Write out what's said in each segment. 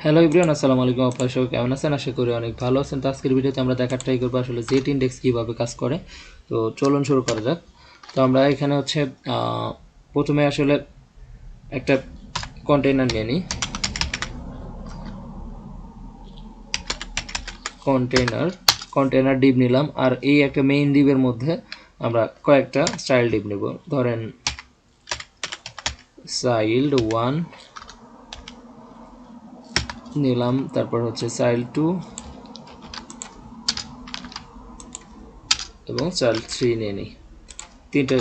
Hello everyone, আসসালামু আলাইকুম। আপনারা সবাই কেমন আছেন? আশা করি অনেক ভালো আছেন। তো আজকের ভিডিওতে আমরা দেখার ট্রাই করবো আসলে জেট ইন্ডেক্স কীভাবে কাজ করে। তো চলুন শুরু করা যাক। তো আমরা এখানে হচ্ছে প্রথমে আসলে একটা কন্টেইনার নিয়ে নিই। কন্টেইনার ডিপ নিলাম, আর এই একটা মেইন ডিপের মধ্যে আমরা কয়েকটা চাইল্ড ডিপ নেব। ধরেন চাইল্ড 1 নিলাম, তারপর হচ্ছে চাইল্ড 2 এবং চাইল্ড 3 নিয়ে নিই। তিনটে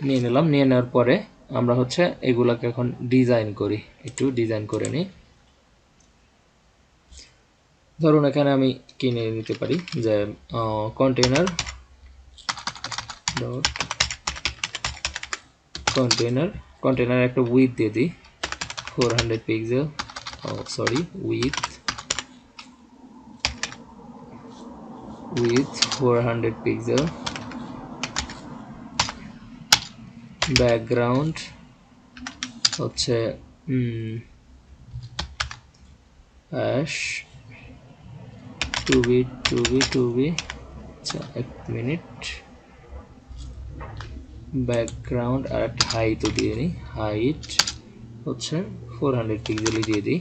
নিয়ে নিলাম। নিয়ে নেওয়ার পরে আমরা হচ্ছে এগুলাকে এখন ডিজাইন করি, একটু ডিজাইন করে নিই। ধরুন এখানে আমি কিনে নিতে পারি যে কন্টেইনার ডট কন্টেইনার একটা উইথ দিয়ে দিই 400 pixel, sorry with 400 pixel. Background হচ্ছে হ্যাশ 2b। আচ্ছা এক মিনিট, ব্যাকগ্রাউন্ড আর একটা হাইটও দিয়ে নিই। হাইট হচ্ছে 400 পিক্সেলই দিয়ে দিই।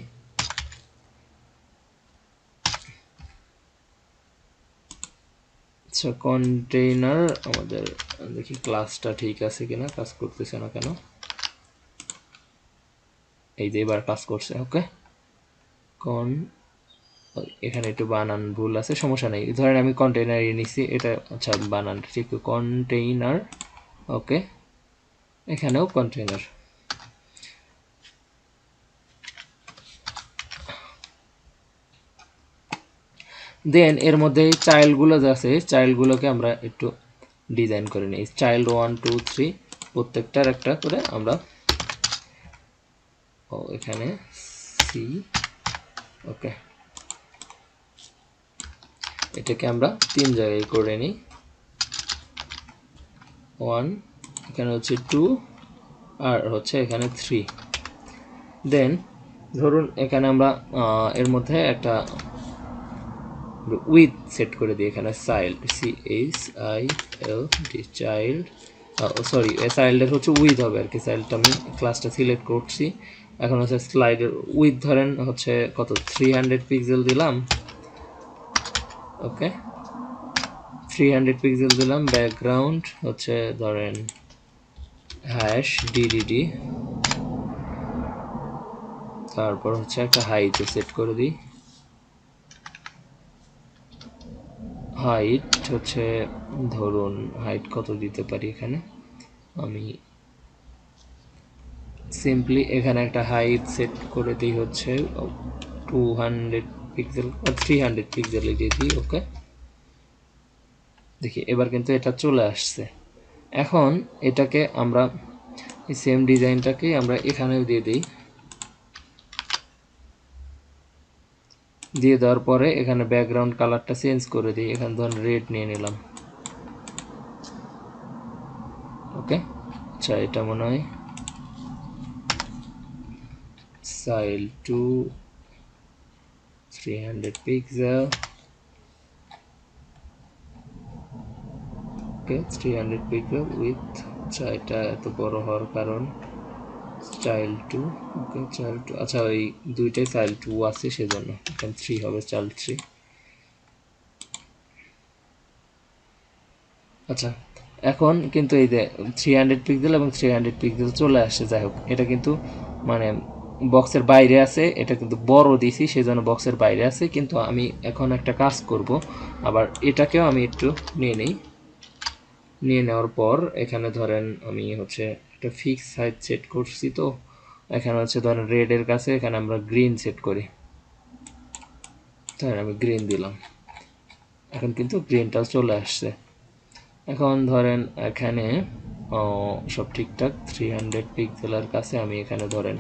আচ্ছা কন্টেইনার আমাদের দেখি ক্লাসটা ঠিক আছে কিনা, কাজ করতেছে না কেন। এই যে এবার কাজ করছে। ওকে, এখানে একটু বানান ভুল আছে, সমস্যা নেই। ধরেন আমি কন্টেইনার নিছি, এটা আচ্ছা বানান ঠিক কন্টেইনার। ওকে, এখানেও কন্টেইনার। দেন এর মধ্যে চাইল্ডগুলো যে আছে, চাইল্ডগুলোকে আমরা একটু ডিজাইন করে নিই। চাইল্ড 1 2 3 প্রত্যেকটার একটা করে আমরা এখানে সি। ওকে, এটাকে আমরা 3 জায়গায় করে নিই। 1, এখানে হচ্ছে 2, আর হচ্ছে এখানে 3। দেন ধরুন এখানে আমরা এর মধ্যে একটা উইথ সেট করে দিই। এখানে চাইল্ড CHILD চাইল্ড, সরি চাইল্ডের হচ্ছে উইথ হবে আর কি। চাইল্ডটা আমি ক্লাসটা সিলেক্ট করছি। এখন হচ্ছে স্লাইডের উইথ ধরেন হচ্ছে কত 300 পিক্সেল দিলাম। ওকে, 300 পিক্সেল দিলাম। ব্যাকগ্রাউন্ড হচ্ছে ধরেন হ্যাশ DDD, তারপর হচ্ছে একটা হাইটে সেট করে দিই। হাইট হচ্ছে ধরুন হাইট কত দিতে পারি, এখানে আমি সিম্পলি এখানে একটা হাইট সেট করে দিই হচ্ছে 200 পিক্সেল, 300 পিক্সেল দিয়ে দিই। ওকে, দেখি এবার কিন্তু এটা চলে আসছে। এখন এটাকে আমরা এই সেম ডিজাইনটাকে আমরা এখানেও দিয়ে দিই। দিয়ে দেওয়ার পরে এখানে ব্যাকগ্রাউন্ড কালারটা চেঞ্জ করে দিই। এখানে ধরুন রেড নিয়ে নিলাম। ওকে, আচ্ছা এটা মনে হয় child 2 300 pixel. Okay, 300 pixel with, আচ্ছা এটা এত বড় হওয়ার কারণ চাইল্ড 2। ওকে চাইল্ড 2, আচ্ছা ওই দুইটাই চাইল্ড 2 আছে সেজন্য এখানে 3 হবে, চাইল্ড 3। আচ্ছা এখন কিন্তু এই যে 300 পিক্সেল এবং 300 পিক্সেল চলে আসছে। যাই হোক, এটা কিন্তু মানে বক্সের বাইরে আছে। এটা কিন্তু বড় দিছি সেজন্য বক্সের বাইরে আছে। কিন্তু আমি এখন একটা কাজ করব, আবার এটাকেও আমি একটু নিয়ে নিই। নিয়ে নেওয়ার পর এখানে ধরেন আমি হচ্ছে একটা ফিক্স হাইট সেট করছি। তো এখানে হচ্ছে ধরেন রেডের কাছে এখানে আমরা গ্রিন সেট করি। ধরেন আমি গ্রিন দিলাম, এখন কিন্তু গ্রিনটাও চলে আসছে। এখন ধরেন এখানে সব ঠিকঠাক 300 পিক্সেলের কাছে আমি এখানে ধরেন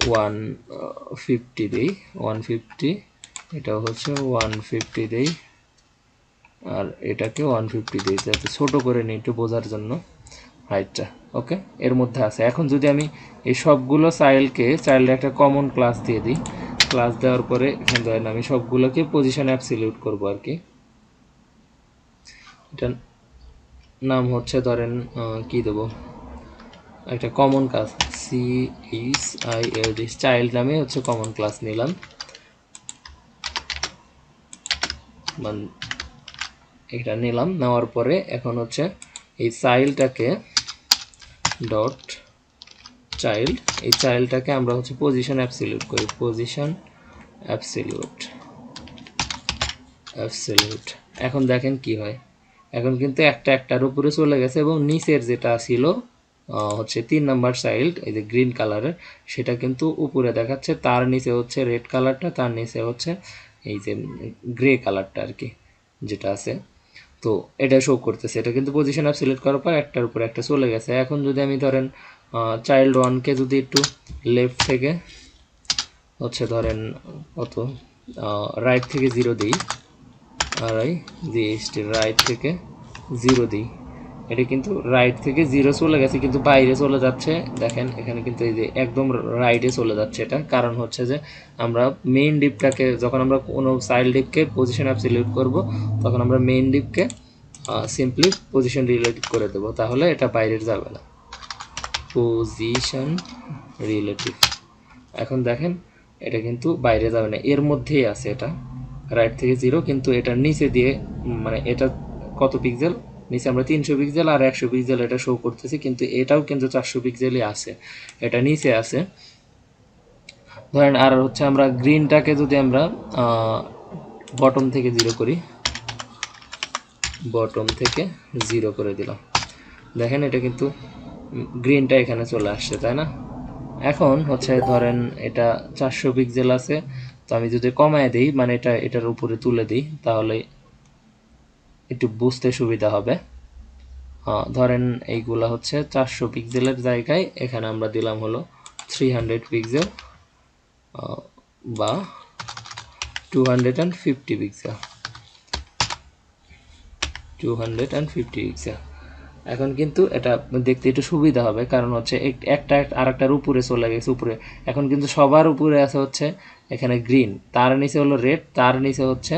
150 দিই। 150, এটাও হচ্ছে 150 দিই, আর এটাকে 150 দিই, যাতে ছোট করে নিই একটু বোঝার জন্য। হাইটটা ওকে এর মধ্যে আছে। এখন যদি আমি এই সবগুলো চাইল্ডে একটা কমন ক্লাস দিয়ে দিই, ক্লাস দেওয়ার পরে এখানে ধরেন আমি সবগুলোকে পজিশন অ্যাবসলিউট করব আর কি। এটার নাম হচ্ছে ধরেন কি দেবো, একটা কমন ক্লাস CHILD চাইল্ড নামে হচ্ছে কমন ক্লাস নিলাম, মানে এটা নিলাম। নেওয়ার পরে এখন হচ্ছে এই চাইল্ডটাকে ডট চাইল্ড, এই চাইল্ডটাকে আমরা হচ্ছে পজিশন অ্যাবসলিউট করি, পজিশন অ্যাবসলিউট। এখন দেখেন কি হয়, এখন কিন্তু একটার উপরে চলে গেছে এবং নিচের যেটা ছিল হচ্ছে 3 নাম্বার চাইল্ড, এই যে গ্রিন কালারের, সেটা কিন্তু উপরে দেখাচ্ছে, তার নিচে হচ্ছে রেড কালারটা, তার নিচে হচ্ছে এই যে গ্রে কালারটা আর কি যেটা আছে। তো এটা শো করতেছে, এটা কিন্তু পজিশন আপ সিলেক্ট করার পর একটার উপরে একটা চলে গেছে। এখন যদি আমি ধরেন চাইল্ড 1কে যদি একটু লেফট থেকে হচ্ছে ধরেন কত রাইট থেকে 0 দিই, রাইট থেকে 0 দিই, এটা কিন্তু রাইট থেকে 0 চলে গেছে কিন্তু বাইরে চলে যাচ্ছে। দেখেন এখানে কিন্তু এই যে একদম রাইটে চলে যাচ্ছে, এটা কারণ হচ্ছে যে আমরা মেইন ডিপটাকে যখন আমরা কোনো চাইল্ড ডিপকে পজিশন অ্যাবসলিউট করব তখন আমরা মেইন ডিপকে সিম্পলি পজিশন রিলেটিভ করে দেব, তাহলে এটা বাইরে যাবে না, পজিশন রিলেটিভ। এখন দেখেন এটা কিন্তু বাইরে যাবে না, এর মধ্যেই আছে, এটা রাইট থেকে 0 কিন্তু এটার নিচে দিয়ে, মানে এটা কত পিক্সেল নিচে আমরা 300 পিক্সেল আর 100 পিক্সেল এটা শো করতেছি, কিন্তু এটাও কিন্তু 400 পিক্সেলই আছে, এটা নিচে আছে। ধরেন আর হচ্ছে আমরা গ্রিনটাকে যদি আমরা বটম থেকে 0 করি, বটম থেকে 0 করে দিলাম, দেখেন এটা কিন্তু গ্রিনটা এখানে চলে আসছে, তাই না? এখন হচ্ছে ধরেন এটা 400 পিক্সেল আছে, তো আমি যদি কমায় দিই, মানে এটার উপরে তুলে দিই, তাহলে একটু বুঝতে সুবিধা হবে। ধরেন এইগুলা হচ্ছে 400 পিক্সেলের জায়গায় এখানে আমরা দিলাম হলো 300 পিক্সেল বা 250 পিক্সেল, 250 পিক্সেল। এখন কিন্তু এটা দেখতে একটু সুবিধা হবে, কারণ হচ্ছে একটা আরেকটার উপরে চলে গেছে উপরে। এখন কিন্তু সবার উপরে আছে হচ্ছে এখানে গ্রিন, তার নিচে হলো রেড, তার নিচে হচ্ছে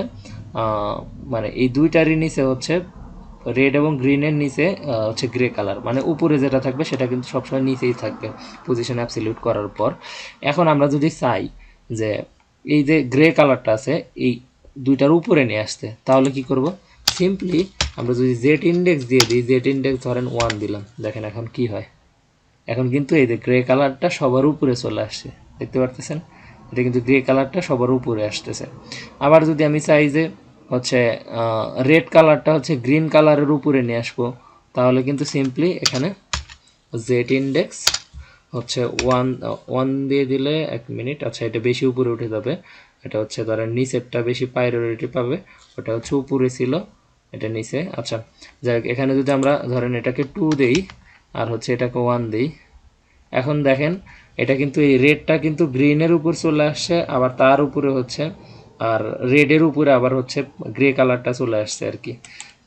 মানে এই দুইটারই নিচে হচ্ছে রেড এবং গ্রিনের নিচে হচ্ছে গ্রে কালার, মানে উপরে যেটা থাকবে সেটা কিন্তু সবসময় নিচেই থাকবে পজিশন অ্যাবসলিউট করার পর। এখন আমরা যদি চাই যে এই যে গ্রে কালারটা আছে এই দুইটার উপরে নিয়ে আসতে, তাহলে কি করব, সিম্পলি আমরা যদি জেড ইন্ডেক্স দিয়ে দিই, জেড ইন্ডেক্স ধরেন 1 দিলাম, দেখেন এখন কি হয়, এখন কিন্তু এই যে গ্রে কালারটা সবার উপরে চলে আসছে, দেখতে পারতেছেন, এটা কিন্তু গ্রে কালারটা সবার উপরে আসতেছে। আবার যদি আমি চাই যে হচ্ছে রেড কালারটা হচ্ছে গ্রিন কালারের উপরে নিয়ে আসবো, তাহলে কিন্তু সিম্পলি এখানে জেড ইন্ডেক্স হচ্ছে 1 দিয়ে দিলে, 1 মিনিট, আচ্ছা এটা বেশি উপরে উঠে যাবে, এটা হচ্ছে ধরেন নিচেরটা বেশি প্রায়োরিটি পাবে, ওটা হচ্ছে উপরে ছিল, এটা নিচে। আচ্ছা যাই হোক, এখানে যদি আমরা ধরেন এটাকে 2 দেই আর হচ্ছে এটাকে 1 দিই, এখন দেখেন এটা কিন্তু এই রেডটা কিন্তু গ্রিনের উপর চলে আসছে, আবার তার উপরে হচ্ছে আর রেডের উপরে আবার হচ্ছে গ্রে কালারটা চলে আসছে আর কি।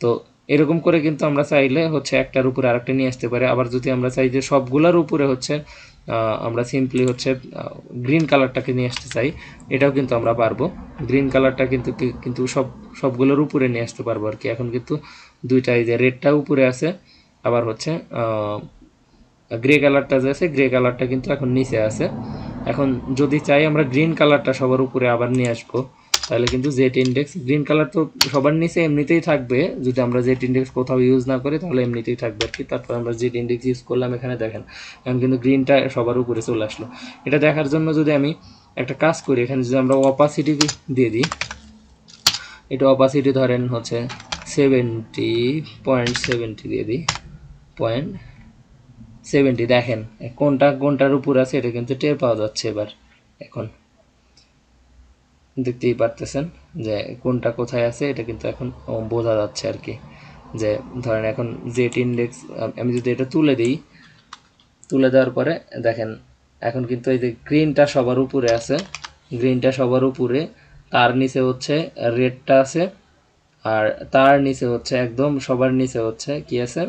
তো এরকম করে কিন্তু আমরা চাইলে হচ্ছে একটার উপরে আরেকটা নিয়ে আসতে পারি। আবার যদি আমরা চাই যে সবগুলোর উপরে হচ্ছে আমরা সিম্পলি হচ্ছে গ্রিন কালারটাকে নিয়ে আসতে চাই, এটাও কিন্তু আমরা পারবো, গ্রিন কালারটা কিন্তু কিন্তু সবগুলোর উপরে নিয়ে আসতে পারবো আর কি। এখন কিন্তু দুইটাই যে রেডটা উপরে আছে, আবার হচ্ছে গ্রে কালারটা যে আছে গ্রে কালারটা কিন্তু এখন নিচে আছে। এখন যদি চাই আমরা গ্রিন কালারটা সবার উপরে আবার নিয়ে আসবো, তাহলে কিন্তু জেড ইন্ডেক্স, গ্রিন কালার তো সবার নিচে এমনিতেই থাকবে, যদি আমরা জেড ইন্ডেক্স কোথাও ইউজ না করি তাহলে এমনিতেই থাকবে আর কি। তারপর আমরা জেড ইন্ডেক্স ইউজ করলাম, এখানে দেখেন এখন কিন্তু গ্রিনটা সবার উপরে চলে আসলো। এটা দেখার জন্য যদি আমি একটা কাজ করি, এখানে যদি আমরা অপাসিটি দিয়ে দিই, এটা অপাসিটি ধরেন হচ্ছে 70.70 দিয়ে দিই, 0.70, দেখেন কোনটার উপর আছে এটা কিন্তু টের পাওয়া যাচ্ছে এবার। এখন দেখতেই পারতেছেন যে কোনটা কোথায় আছে, এটা কিন্তু এখন বোঝা যাচ্ছে আর কি। যে ধরেন এখন জেড ইন্ডেক্স আমি যদি এটা তুলে দিই, তুলে দেওয়ার পরে দেখেন এখন কিন্তু এই যে গ্রিনটা সবার উপরে আছে, গ্রিনটা সবার উপরে, তার নিচে হচ্ছে রেডটা আছে, আর তার নিচে হচ্ছে একদম সবার নিচে হচ্ছে কি আছে,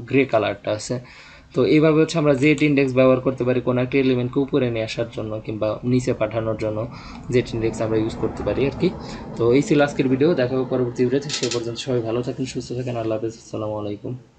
গ্রে কালারটা আছে। তো এইভাবে হচ্ছে আমরা জেট ইন্ডেক্স ব্যবহার করতে পারি কোনো একটা এলিমেন্টকে উপরে নিয়ে আসার জন্য কিংবা নিচে পাঠানোর জন্য জেট ইন্ডেক্স আমরা ইউজ করতে পারি আর কি। তো এই ছিল আজকের ভিডিও, দেখা হবে পরবর্তী ভিডিওতে। সে পর্যন্ত সবাই ভালো থাকেন, সুস্থ থাকেন, আল্লাহ হাফেজ, আসসালামু আলাইকুম।